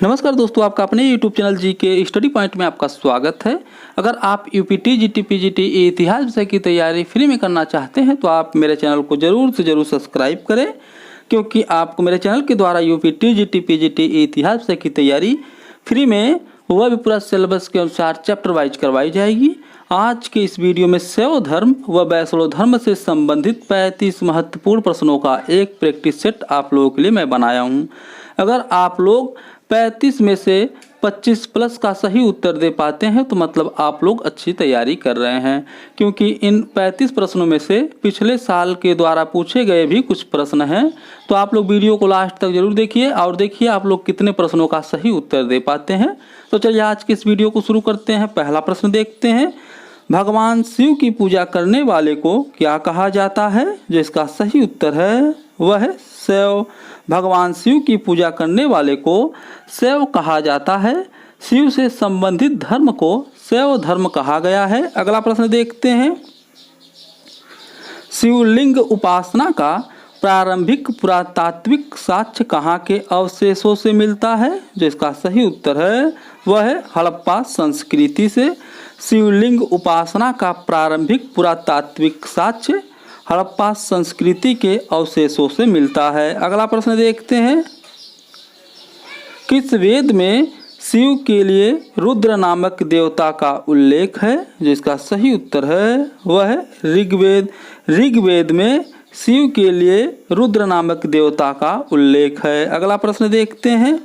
नमस्कार दोस्तों, आपका अपने YouTube चैनल जी के स्टडी पॉइंट में आपका स्वागत है। अगर आप यूपीटी, जीटी, पीजीटी इतिहास विषय की तैयारी फ्री में करना चाहते हैं तो आप मेरे चैनल को ज़रूर से ज़रूर सब्सक्राइब करें, क्योंकि आपको मेरे चैनल के द्वारा यूपीटी, जीटी, पीजीटी इतिहास विषय की तैयारी फ्री में वह भी पूरा सिलेबस के अनुसार चैप्टर वाइज करवाई जाएगी। आज के इस वीडियो में शैव धर्म व वैष्णव धर्म से संबंधित 35 महत्वपूर्ण प्रश्नों का एक प्रैक्टिस सेट आप लोगों के लिए मैं बनाया हूं। अगर आप लोग 35 में से 25 प्लस का सही उत्तर दे पाते हैं तो मतलब आप लोग अच्छी तैयारी कर रहे हैं, क्योंकि इन 35 प्रश्नों में से पिछले साल के द्वारा पूछे गए भी कुछ प्रश्न हैं। तो आप लोग वीडियो को लास्ट तक जरूर देखिए और देखिए आप लोग कितने प्रश्नों का सही उत्तर दे पाते हैं। तो चलिए आज के इस वीडियो को शुरू करते हैं। पहला प्रश्न देखते हैं, भगवान शिव की पूजा करने वाले को क्या कहा जाता है? जिसका सही उत्तर है वह है शैव। भगवान शिव की पूजा करने वाले को शैव कहा जाता है। शिव से संबंधित धर्म को शैव धर्म कहा गया है। अगला प्रश्न देखते हैं, शिवलिंग उपासना का प्रारंभिक पुरातात्विक साक्ष्य कहाँ के अवशेषों से मिलता है? जिसका सही उत्तर है वह है हड़प्पा संस्कृति से। शिवलिंग उपासना का प्रारंभिक पुरातात्विक साक्ष्य हड़प्पा संस्कृति के अवशेषों से मिलता है। अगला प्रश्न देखते हैं, किस वेद में शिव के लिए रुद्र नामक देवता का उल्लेख है? जिसका सही उत्तर है वह है ऋग्वेद। ऋग्वेद में शिव के लिए रुद्र नामक देवता का उल्लेख है। अगला प्रश्न देखते हैं,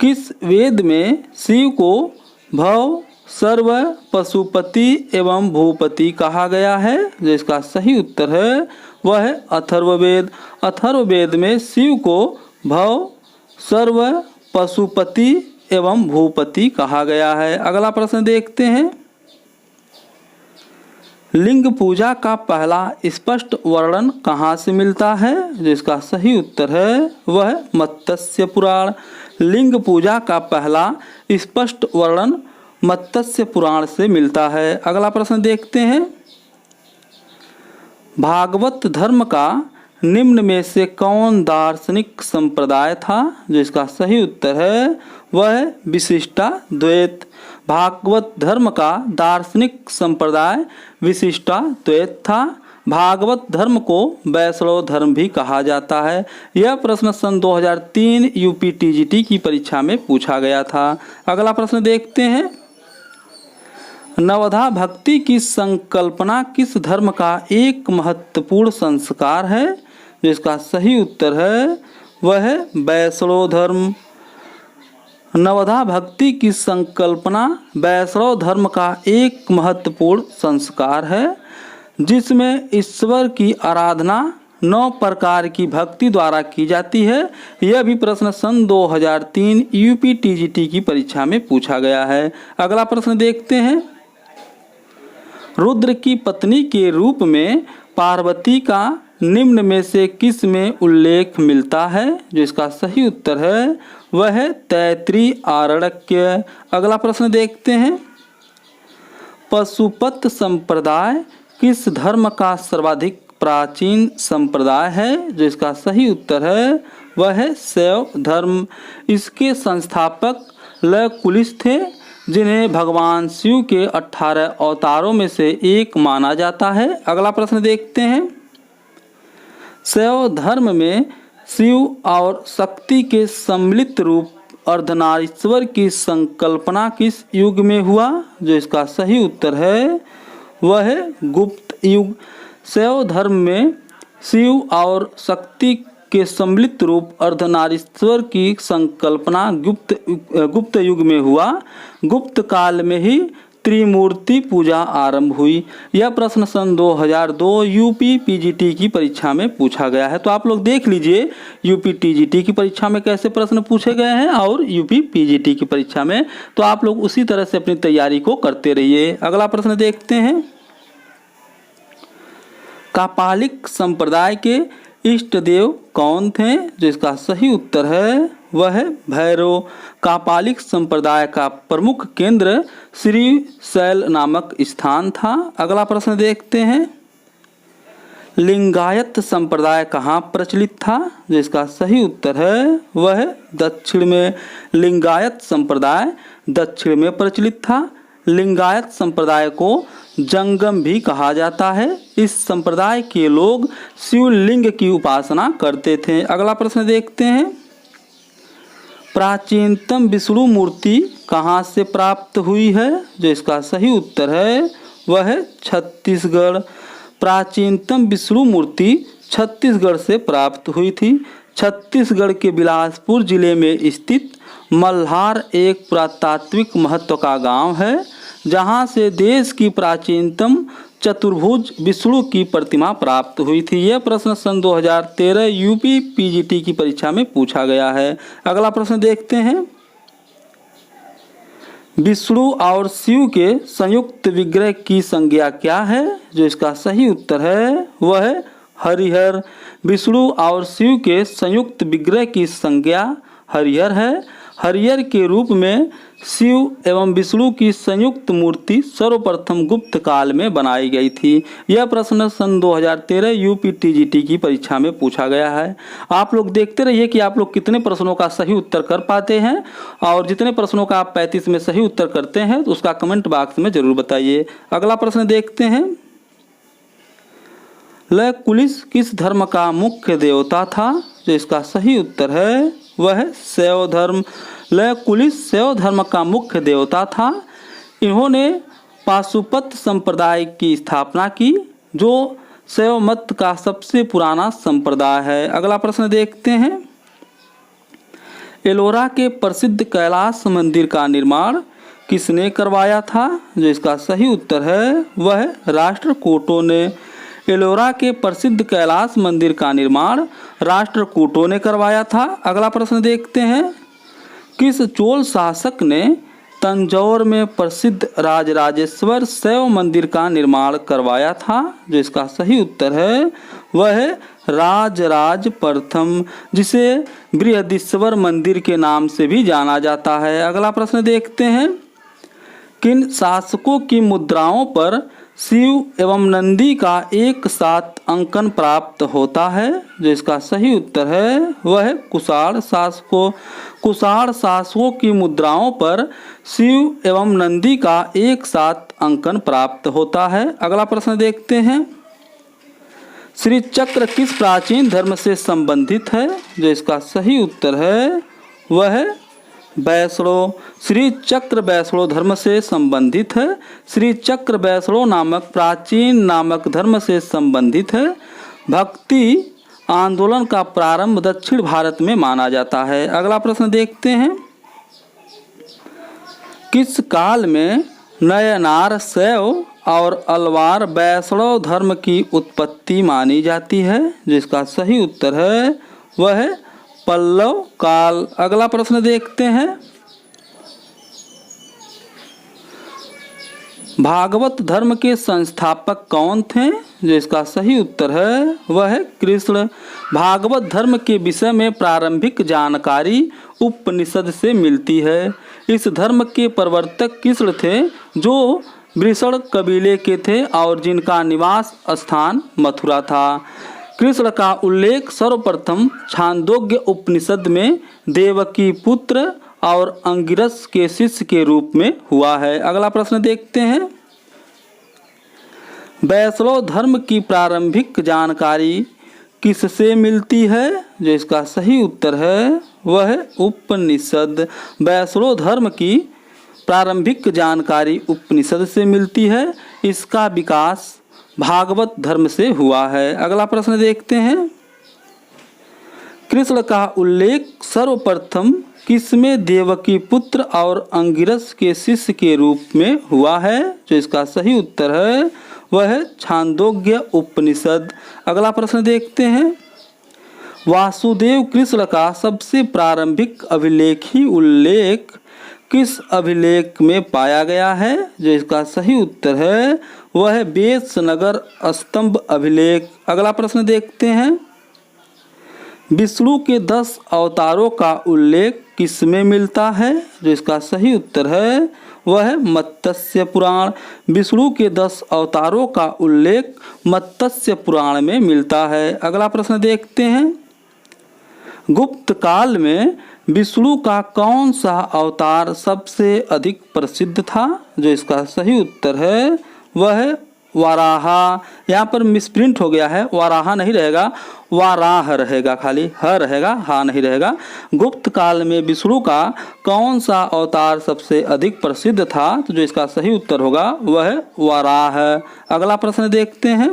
किस वेद में शिव को भव, सर्व, पशुपति एवं भूपति कहा गया है? जिसका सही उत्तर है वह है अथर्ववेद। अथर्ववेद में शिव को भव, सर्व, पशुपति एवं भूपति कहा गया है। अगला प्रश्न देखते हैं, लिंग पूजा का पहला स्पष्ट वर्णन कहाँ से मिलता है? जिसका सही उत्तर है वह मत्स्य पुराण। लिंग पूजा का पहला स्पष्ट वर्णन मत्स्य पुराण से मिलता है। अगला प्रश्न देखते हैं, भागवत धर्म का निम्न में से कौन दार्शनिक संप्रदाय था? जिसका सही उत्तर है वह विशिष्टाद्वैत। भागवत धर्म का दार्शनिक संप्रदाय विशिष्टाद्वैत था। भागवत धर्म को वैष्णव धर्म भी कहा जाता है। यह प्रश्न सन 2003 यूपी टीजीटी की परीक्षा में पूछा गया था। अगला प्रश्न देखते हैं, नवधा भक्ति की संकल्पना किस धर्म का एक महत्वपूर्ण संस्कार है? जिसका सही उत्तर है वह है वैष्णव धर्म। नवधा भक्ति की संकल्पना वैष्णव धर्म का एक महत्वपूर्ण संस्कार है, जिसमें ईश्वर की आराधना 9 प्रकार की भक्ति द्वारा की जाती है। यह भी प्रश्न सन 2003 यूपी टीजीटी की परीक्षा में पूछा गया है। अगला प्रश्न देखते हैं, रुद्र की पत्नी के रूप में पार्वती का निम्न में से किस में उल्लेख मिलता है? जिसका सही उत्तर है वह है तैत्रीय आरण्यक। अगला प्रश्न देखते हैं, पशुपत संप्रदाय किस धर्म का सर्वाधिक प्राचीन संप्रदाय है? जिसका सही उत्तर है वह है शैव धर्म। इसके संस्थापक लव कुश थे, जिन्हें भगवान शिव के 18 अवतारों में से एक माना जाता है। अगला प्रश्न देखते हैं, शैव धर्म में शिव और शक्ति के सम्मिलित रूप अर्धनारीश्वर की संकल्पना किस युग में हुआ? जो इसका सही उत्तर है वह है गुप्त युग। शैव धर्म में शिव और शक्ति के सम्मिलित रूप अर्धनारीश्वर की संकल्पना गुप्त युग में हुआ। गुप्त काल में ही त्रिमूर्ति पूजा आरंभ हुई। यह प्रश्न सन 2002 यूपी पीजीटी की परीक्षा में पूछा गया है। तो आप लोग देख लीजिए यूपी टीजीटी की परीक्षा में कैसे प्रश्न पूछे गए हैं और यूपी पीजीटी की परीक्षा में, तो आप लोग उसी तरह से अपनी तैयारी को करते रहिए। अगला प्रश्न देखते हैं, कापालिक संप्रदाय के इष्ट देव कौन थे? जिसका सही उत्तर है वह है भैरव। कापालिक संप्रदाय का प्रमुख केंद्र श्रीशैल नामक स्थान था। अगला प्रश्न देखते हैं, लिंगायत संप्रदाय कहाँ प्रचलित था? जो इसका सही उत्तर है वह है दक्षिण में। लिंगायत संप्रदाय दक्षिण में प्रचलित था। लिंगायत संप्रदाय को जंगम भी कहा जाता है। इस संप्रदाय के लोग शिवलिंग की उपासना करते थे। अगला प्रश्न देखते हैं, प्राचीनतम विष्णु मूर्ति कहाँ से प्राप्त हुई है? जो इसका सही उत्तर है वह है छत्तीसगढ़। प्राचीनतम विष्णु मूर्ति छत्तीसगढ़ से प्राप्त हुई थी। छत्तीसगढ़ के बिलासपुर जिले में स्थित मल्हार एक पुरातात्विक महत्व का गांव है, जहां से देश की प्राचीनतम चतुर्भुज विष्णु की प्रतिमा प्राप्त हुई थी। यह प्रश्न सन 2013 यूपी पीजीटी की परीक्षा में पूछा गया है। अगला प्रश्न देखते हैं, विष्णु और शिव के संयुक्त विग्रह की संज्ञा क्या है? जो इसका सही उत्तर है वह है हरिहर। विष्णु और शिव के संयुक्त विग्रह की संज्ञा हरिहर है। हरिहर के रूप में शिव एवं विष्णु की संयुक्त मूर्ति सर्वप्रथम गुप्त काल में बनाई गई थी। यह प्रश्न सन 2013 यूपी टीजीटी की परीक्षा में पूछा गया है। आप लोग देखते रहिए कि आप लोग कितने प्रश्नों का सही उत्तर कर पाते हैं, और जितने प्रश्नों का आप 35 में सही उत्तर करते हैं तो उसका कमेंट बॉक्स में जरूर बताइए। अगला प्रश्न देखते हैं, लय कुलिस किस धर्म का मुख्य देवता था? जो इसका सही उत्तर है वह है शैव धर्म। लय कुलिस शैव धर्म का मुख्य देवता था। इन्होंने पाशुपत संप्रदाय की स्थापना की, जो शैव मत का सबसे पुराना संप्रदाय है। अगला प्रश्न देखते हैं, एलोरा के प्रसिद्ध कैलाश मंदिर का निर्माण किसने करवाया था? जो इसका सही उत्तर है वह है राष्ट्रकूटों ने। एलोरा के प्रसिद्ध कैलाश मंदिर का निर्माण राष्ट्रकूटों ने करवाया था। अगला प्रश्न देखते हैं, किस चोल शासक ने तंजौर में प्रसिद्ध राजराजेश्वर शैव मंदिर का निर्माण करवाया था? जो इसका सही उत्तर है वह है राजराज प्रथम, जिसे बृहदीश्वर मंदिर के नाम से भी जाना जाता है। अगला प्रश्न देखते हैं, किन शासकों की मुद्राओं पर शिव एवं नंदी का एक साथ अंकन प्राप्त होता है? जो इसका सही उत्तर है वह है कुषाण शासकों। कुषाण शासकों की मुद्राओं पर शिव एवं नंदी का एक साथ अंकन प्राप्त होता है। अगला प्रश्न देखते हैं, श्री चक्र किस प्राचीन धर्म से संबंधित है? जो इसका सही उत्तर है वह है वैष्णव। श्री चक्र वैष्णव धर्म से संबंधित है। श्री चक्र वैष्णव नामक प्राचीन नामक धर्म से संबंधित है। भक्ति आंदोलन का प्रारंभ दक्षिण भारत में माना जाता है। अगला प्रश्न देखते हैं, किस काल में नयनार शैव और अलवार वैष्णव धर्म की उत्पत्ति मानी जाती है? जो इसका सही उत्तर है वह है पल्लव काल। अगला प्रश्न देखते हैं, भागवत धर्म के संस्थापक कौन थे? जो इसका सही उत्तर है वह है कृष्ण। भागवत धर्म के विषय में प्रारंभिक जानकारी उपनिषद से मिलती है। इस धर्म के प्रवर्तक कृष्ण थे, जो वृषण कबीले के थे और जिनका निवास स्थान मथुरा था। कृष्ण का उल्लेख सर्वप्रथम छांदोग्य उपनिषद में देवकी पुत्र और अंगिरस के शिष्य के रूप में हुआ है। अगला प्रश्न देखते हैं, वैष्णव धर्म की प्रारंभिक जानकारी किससे मिलती है? जो इसका सही उत्तर है वह है उपनिषद। वैष्णव धर्म की प्रारंभिक जानकारी उपनिषद से मिलती है। इसका विकास भागवत धर्म से हुआ है। अगला प्रश्न देखते हैं, कृष्ण का उल्लेख सर्वप्रथम किसमें देवकी पुत्र और अंगिरस के शिष्य के रूप में हुआ है? जो इसका सही उत्तर है वह है छांदोग्य उपनिषद। अगला प्रश्न देखते हैं, वासुदेव कृष्ण का सबसे प्रारंभिक अभिलेखी उल्लेख किस अभिलेख में पाया गया है? जो इसका सही उत्तर है वह है बेसनगर स्तंभ अभिलेख। अगला प्रश्न देखते हैं, विष्णु के 10 अवतारों का उल्लेख किस में मिलता है? जो इसका सही उत्तर है वह है मत्स्य पुराण। विष्णु के 10 अवतारों का उल्लेख मत्स्य पुराण में मिलता है। अगला प्रश्न देखते हैं, गुप्त काल में विष्णु का कौन सा अवतार सबसे अधिक प्रसिद्ध था? जो इसका सही उत्तर है वह है वाराहा। यहाँ पर मिसप्रिंट हो गया है, वाराहा नहीं रहेगा, वाराह रहेगा, खाली ह रहेगा, हा नहीं रहेगा। गुप्त काल में विष्णु का कौन सा अवतार सबसे अधिक प्रसिद्ध था? तो जो इसका सही उत्तर होगा वह है वाराह। अगला प्रश्न देखते हैं,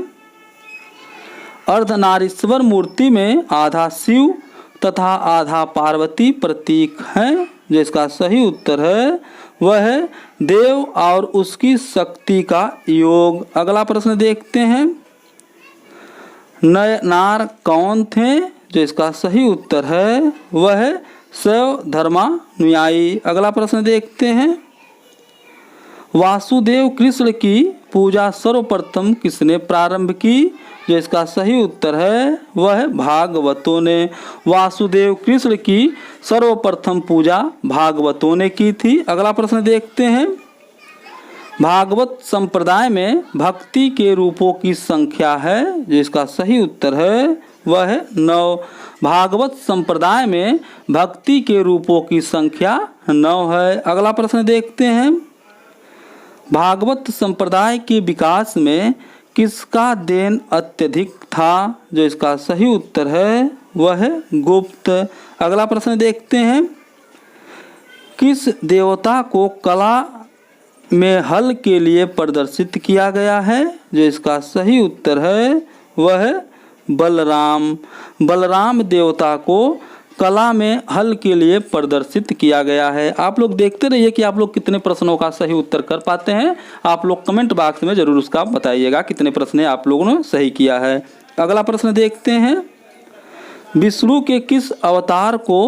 अर्धनारीश्वर मूर्ति में आधा शिव तथा आधा पार्वती प्रतीक हैं। जो इसका सही उत्तर है वह है देव और उसकी शक्ति का योग। अगला प्रश्न देखते हैं, नयनार कौन थे? जो इसका सही उत्तर है वह है शैव धर्मानुयायी। अगला प्रश्न देखते हैं, वासुदेव कृष्ण की पूजा सर्वप्रथम किसने प्रारंभ की? जो इसका सही उत्तर है वह है भागवतों ने। वासुदेव कृष्ण की सर्वप्रथम पूजा भागवतों ने की थी। अगला प्रश्न देखते हैं, भागवत संप्रदाय में भक्ति के रूपों की संख्या है? जो इसका सही उत्तर है वह है 9। भागवत संप्रदाय में भक्ति के रूपों की संख्या 9 है। अगला प्रश्न देखते हैं, भागवत संप्रदाय के विकास में किसका देन अत्यधिक था? जो इसका सही उत्तर है वह है गुप्त। अगला प्रश्न देखते हैं, किस देवता को कला में हल के लिए प्रदर्शित किया गया है? जो इसका सही उत्तर है वह है बलराम। बलराम देवता को कला में हल के लिए प्रदर्शित किया गया है। आप लोग देखते रहिए कि आप लोग कितने प्रश्नों का सही उत्तर कर पाते हैं। आप लोग कमेंट बॉक्स में जरूर उसका बताइएगा कितने प्रश्न आप लोगों ने सही किया है। अगला प्रश्न देखते हैं, विष्णु के किस अवतार को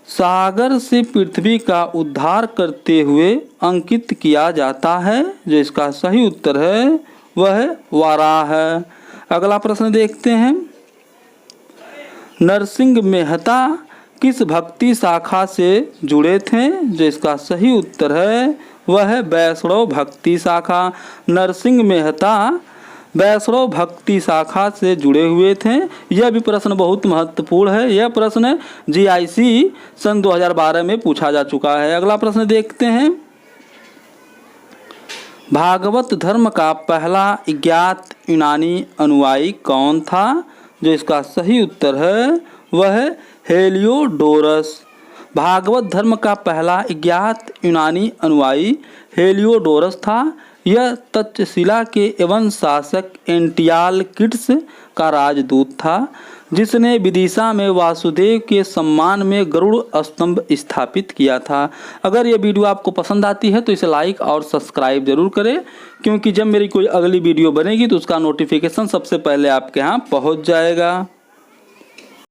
सागर से पृथ्वी का उद्धार करते हुए अंकित किया जाता है? जो इसका सही उत्तर है वह है वाराह। अगला प्रश्न देखते हैं, नरसिंह मेहता किस भक्ति शाखा से जुड़े थे? जो इसका सही उत्तर है वह है वैष्णव भक्ति शाखा। नरसिंह मेहता वैष्णव भक्ति शाखा से जुड़े हुए थे। यह भी प्रश्न बहुत महत्वपूर्ण है। यह प्रश्न GIC सन 2012 में पूछा जा चुका है। अगला प्रश्न देखते हैं, भागवत धर्म का पहला ज्ञात यूनानी अनुयायी कौन था? जो इसका सही उत्तर है वह है हेलियोडोरस। भागवत धर्म का पहला ज्ञात यूनानी अनुयायी हेलियोडोरस था। यह तक्षशिला के एवं शासक एंटियालकिड्स का राजदूत था, जिसने विदिशा में वासुदेव के सम्मान में गरुड़ स्तंभ स्थापित किया था। अगर ये वीडियो आपको पसंद आती है तो इसे लाइक और सब्सक्राइब जरूर करें, क्योंकि जब मेरी कोई अगली वीडियो बनेगी तो उसका नोटिफिकेशन सबसे पहले आपके यहाँ पहुँच जाएगा।